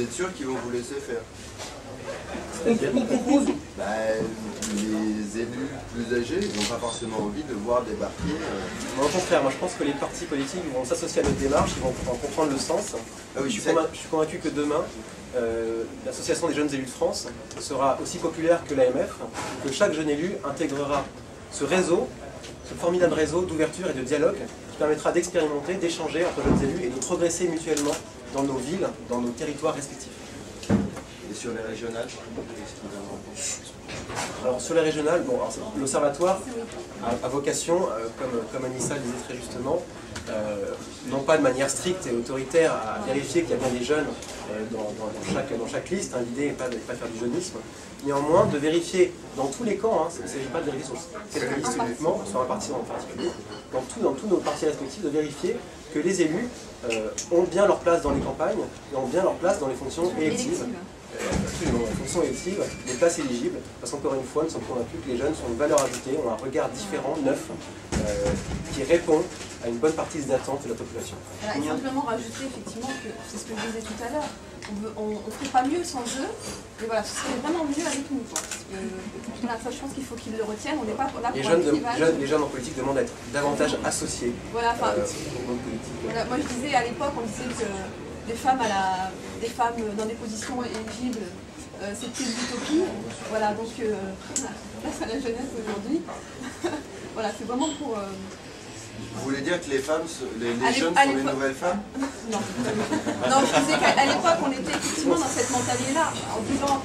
êtes sûr qu'ils vont vous laisser faire? On propose. Les élus plus âgés n'ont pas forcément envie de voir débarquer. Au contraire, moi je pense que les partis politiques vont s'associer à notre démarche, ils vont en comprendre le sens. Ah oui, je suis convaincu que demain, l'Association des jeunes élus de France sera aussi populaire que l'AMF, que chaque jeune élu intégrera ce réseau, ce formidable réseau d'ouverture et de dialogue qui permettra d'expérimenter, d'échanger entre jeunes élus et de progresser mutuellement dans nos villes, dans nos territoires respectifs. Et sur les régionales, alors sur les régionales, bon, l'Observatoire a vocation, comme Anissa le disait très justement, non pas de manière stricte et autoritaire à vérifier qu'il y a bien des jeunes dans chaque liste, hein, l'idée n'est pas de faire du jeunisme, néanmoins de vérifier dans tous les camps, il ne s'agit pas de vérifier sur quelques listes uniquement, sur un parti en particulier, dans tous nos partis respectifs, de vérifier que les élus ont bien leur place dans les campagnes et ont bien leur place dans les fonctions électives. Absolument, en fonction élective, des places éligibles, parce qu'encore une fois, nous sommes convaincus que les jeunes sont une valeur ajoutée, ont un regard différent, neuf, qui répond à une bonne partie des attentes de la population. Voilà, et simplement rajouter effectivement que, c'est ce que je disais tout à l'heure, on ne ferait pas mieux sans eux, mais voilà, ce serait vraiment mieux avec nous. Quoi. Voilà, ça, je pense qu'il faut qu'ils le retiennent, on n'est pas là pour les jeunes en politique demandent à être davantage associés voilà, au monde politique. Voilà, moi je disais à l'époque, on disait que des femmes dans des positions éligibles, c'était une utopie. Voilà, donc place à la jeunesse aujourd'hui. Voilà, c'est vraiment pour... Vous voulez dire que les femmes, les jeunes sont les nouvelles femmes? Non. Non, je disais qu'à l'époque, on était effectivement dans cette mentalité-là, en disant,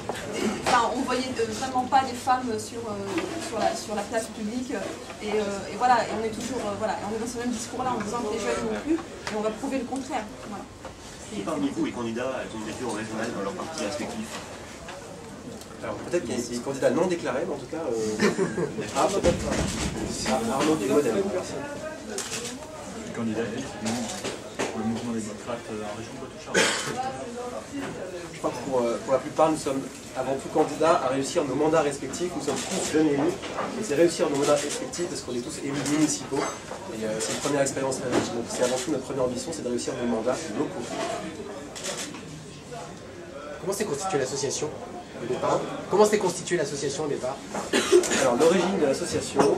on voyait vraiment pas les femmes sur la place publique, et voilà, et on est toujours, voilà, on est dans ce même discours-là en disant que les jeunes non plus, et on va prouver le contraire. Voilà. Qui parmi vous est candidat à la candidature régionale dans leur parti respectif? Alors peut-être qu'il y a des candidats non déclarés, mais en tout cas... peut-être Arnaud du modèle. Candidat effectivement pour le mouvement des démocrates en région Poitou-Charentes. Je crois que pour la plupart, nous sommes avant tout candidats à réussir nos mandats respectifs. Nous sommes tous jeunes élus, et c'est réussir nos mandats respectifs parce qu'on est tous élus municipaux. Et c'est une première expérience réussie. Donc c'est avant tout notre première ambition, c'est de réussir nos mandats locaux. Comment s'est constituée l'association au départ? Comment s'est constituée l'association au départ? Alors l'origine de l'association,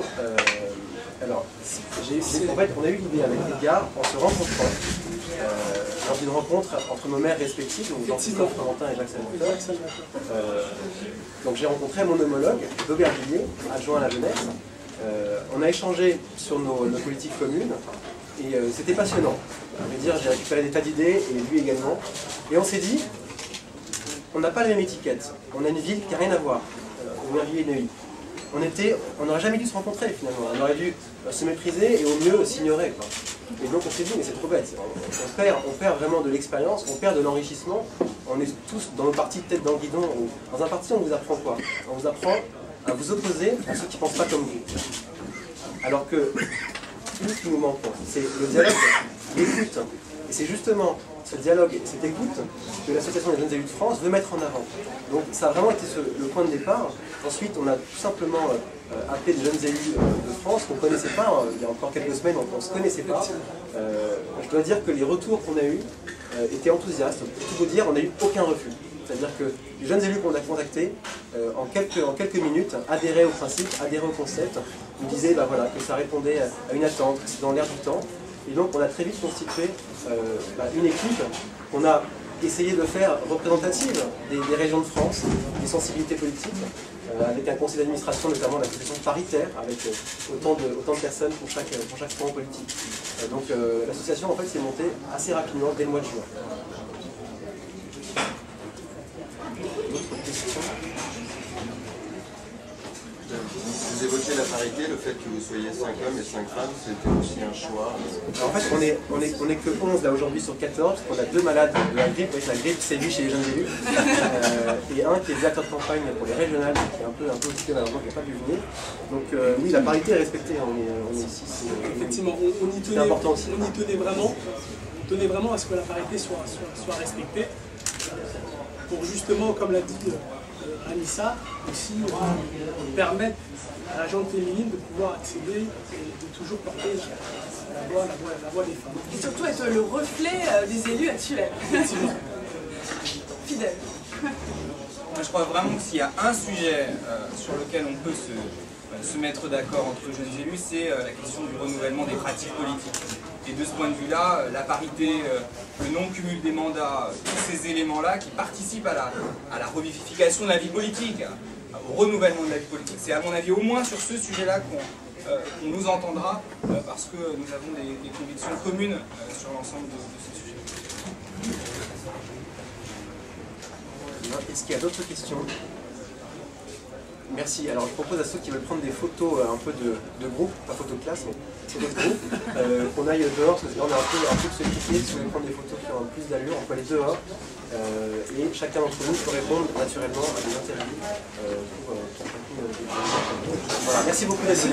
en fait on a eu l'idée avec les gars en se rencontrant lors d'une rencontre entre nos maires respectifs, donc Jean-Christophe Florentin et Jacques Salvatore. Donc j'ai rencontré mon homologue d'Aubervilliers, adjoint à la jeunesse. On a échangé sur nos politiques communes et c'était passionnant. À vrai dire, j'ai récupéré des tas d'idées et lui également. Et on s'est dit, on n'a pas la même étiquette. On a une ville qui n'a rien à voir, Aubervilliers et Neuilly. On n'aurait jamais dû se rencontrer finalement. On aurait dû se mépriser et au mieux s'ignorer. Et donc on s'est dit, mais c'est trop bête. On perd vraiment de l'expérience, on perd de l'enrichissement. On est tous dans nos partis de tête dans le guidon. Dans un parti, on vous apprend quoi? On vous apprend à vous opposer à ceux qui ne pensent pas comme vous. Alors que tout ce qui nous manque, c'est le dialogue, l'écoute. Et c'est justement ce dialogue et cette écoute que l'Association des jeunes élus de France veut mettre en avant. Donc ça a vraiment été le point de départ. Ensuite, on a tout simplement appelé des jeunes élus de France qu'on ne connaissait pas. Il y a encore quelques semaines, on ne se connaissait pas. Je dois dire que les retours qu'on a eus étaient enthousiastes. Pour tout vous dire, on n'a eu aucun refus. C'est-à-dire que les jeunes élus qu'on a contactés, en quelques minutes, adhéraient au principe, adhéraient au concept, nous disaient voilà, que ça répondait à une attente, que c'est dans l'air du temps. Et donc on a très vite constitué une équipe qu'on a essayé de faire représentative des régions de France, des sensibilités politiques, avec un conseil d'administration, notamment la position paritaire, avec autant de personnes pour chaque front politique. Donc l'association en fait s'est montée assez rapidement dès le mois de juin. D'autres questions? Vous évoquez la parité, le fait que vous soyez 5 hommes et 5 femmes, c'était aussi un choix. Alors en fait, on est que 11 là aujourd'hui sur 14, parce qu'on a 2 malades de la grippe, la grippe sévit chez les jeunes élus, et un qui est directeur de campagne pour les régionales, qui est un peu occupé malheureusement, qui n'a pas pu venir. Donc oui, la parité est respectée, on est ici. Effectivement, c'est important aussi. On y tenait vraiment à ce que la parité soit respectée, pour justement, comme l'a dit Anissa, aussi permettre à la gente féminine de pouvoir accéder et de toujours porter la voix des femmes. Et surtout être le reflet des élus actuels. Effectivement. fidèle. Moi, je crois vraiment que s'il y a un sujet sur lequel on peut se mettre d'accord entre jeunes élus, c'est la question du renouvellement des pratiques politiques. Et de ce point de vue-là, la parité, le non-cumul des mandats, tous ces éléments-là qui participent à la revivification de la vie politique, au renouvellement de la vie politique. C'est à mon avis au moins sur ce sujet-là qu'on nous entendra, parce que nous avons des convictions communes sur l'ensemble de ce sujet. Est-ce qu'il y a d'autres questions? Merci. Alors je propose à ceux qui veulent prendre des photos un peu de groupe, pas photo de classe, mais photo de groupe, qu'on aille dehors, parce que là on est un peu de se quitter. Si vous voulez prendre des photos qui ont plus d'allure, on peut aller dehors. Et chacun d'entre nous peut répondre naturellement à des interviews pour chacune des... Voilà, merci beaucoup. Merci.